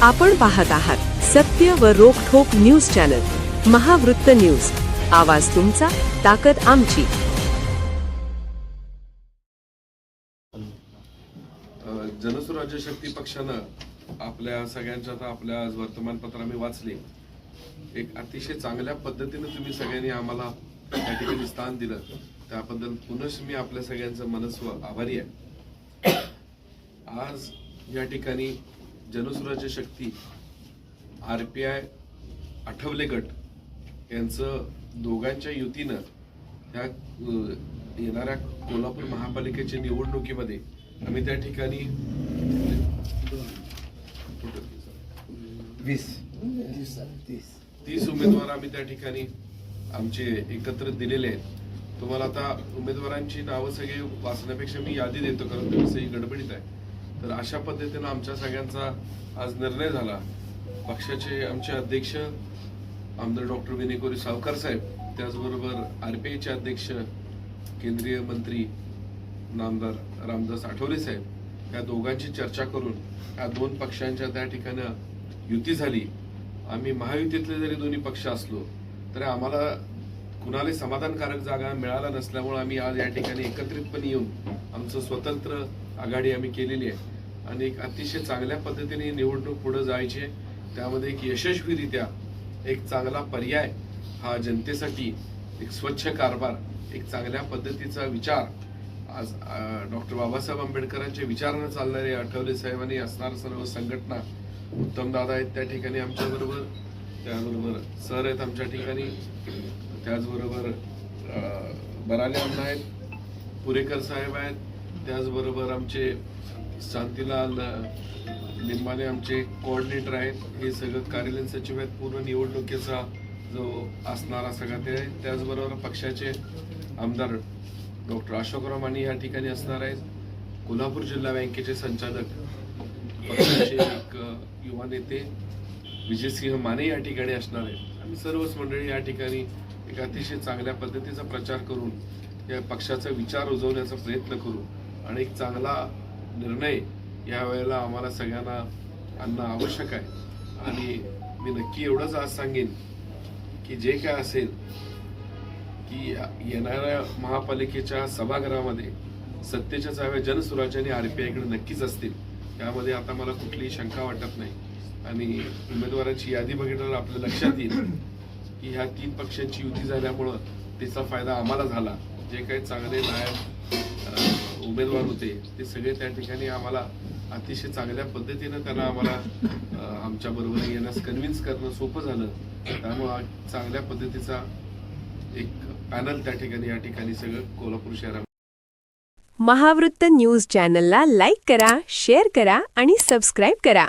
आपण पाहत आहात सत्य व रोखठोक न्यूज चॅनल महावृत्त न्यूज. आवाज तुमचा, ताकद आमची. जनसुराज्य शक्ती पक्षानं आपल्या सगळ्यांच्या आता आपल्या आज वर्तमानपत्र आम्ही वाचले. एक अतिशय चांगल्या पद्धतीने तुम्ही सगळ्यांनी आम्हाला या ठिकाणी स्थान दिलं, त्याबद्दल पुनश्च मी आपल्या सगळ्यांचं मनस्व आभारी आहे. आज या ठिकाणी जनसुराज्य शक्ती, RPI, आठवले गट यांचं दोघांच्या युतीनं ह्या येणाऱ्या कोल्हापूर महापालिकेच्या निवडणुकीमध्ये आम्ही त्या ठिकाणी 30 उमेदवार आम्ही त्या ठिकाणी आमचे एकत्र दिलेले आहेत. तुम्हाला आता उमेदवारांची नावं सगळी वाचण्यापेक्षा मी यादी देतो, कारण तुम्ही सगळी गडबडीत आहे. तर अशा पद्धतीनं आमच्या सगळ्यांचा आज निर्णय झाला. पक्षाचे आमचे अध्यक्ष आमदार डॉक्टर विनय कोरे सावकार साहेब, त्याचबरोबर RPIचे अध्यक्ष केंद्रीय मंत्री नामदार रामदास आठवले साहेब, या दोघांची चर्चा करून या दोन पक्षांच्या त्या ठिकाणी युती झाली. आम्ही महायुतीतले जरी दोन्ही पक्ष असलो तरी आम्हाला कुणाला समाधानकारक जागा मिळाला नसल्यामुळे आम्ही आज या ठिकाणी एकत्रितपणे येऊन आमचं स्वतंत्र आघाडी आम्ही केलेली आहे आणि एक अतिशय चांगल्या पद्धतीने निवडणूक पुढे जायची. त्यामध्ये एक यशस्वीरित्या एक चांगला पर्याय हा जनतेसाठी, एक स्वच्छ कारभार, एक चांगल्या पद्धतीचा विचार आज डॉक्टर बाबासाहेब आंबेडकरांच्या विचारानं चालणारे आठवले साहेबांनी असणार सर्व संघटना, उत्तम दादा आहेत त्या ठिकाणी आमच्याबरोबर, त्याबरोबर सर आहेत आमच्या ठिकाणी, त्याचबरोबर बराले अण्णा आहेत, पुरेकर साहेब आहेत, त्याचबरोबर आमचे शांतीलाल लिंबाने आमचे कोऑर्डिनेटर आहेत. हे सगळं कार्यालयीन सचिव आहेत. पूर्ण निवडणुकीचा जो असणारा सगळा ते आहे. त्याचबरोबर पक्षाचे आमदार डॉक्टर अशोकराव माने या ठिकाणी असणार आहेत. कोल्हापूर जिल्हा बँकेचे संचालक, पक्षाचे एक युवा नेते विजयसिंह माने या ठिकाणी असणार आहेत. आम्ही सर्वच मंडळी या ठिकाणी एक अतिशय चांगल्या पद्धतीचा प्रचार करून या पक्षाचा विचार रुजवण्याचा प्रयत्न करू आणि एक चांगला निर्णय या वेळेला आम्हाला सगळ्यांना आणणं आवश्यक आहे. आणि मी नक्की एवढंच आज सांगेन की जे काय असेल की येणाऱ्या महापालिकेच्या सभागृहामध्ये सत्तेच्या चाव्या जनसुराज्य आणि RPIकडे नक्कीच असतील. त्यामध्ये आता मला कुठलीही शंका वाटत नाही. आणि उमेदवारांची यादी बघितल्यावर आपल्या लक्षात येईल की ह्या 3 पक्षांची युती झाल्यामुळं त्याचा फायदा आम्हाला झाला. जे काही चांगले नायक उमेदवार होते ते सगळे त्या ठिकाणी आम्हाला अतिशय चांगल्या पद्धतीनं त्यांना आम्हाला आमच्या बरोबर येण्यास कन्व्हिन्स करणं सोपं झालं. त्यामुळं चांगल्या पद्धतीचा एक पॅनल त्या ठिकाणी या ठिकाणी सगळं कोल्हापूर शहरात. महावृत्त न्यूज चॅनलला लाईक करा, शेअर करा आणि सबस्क्राईब करा.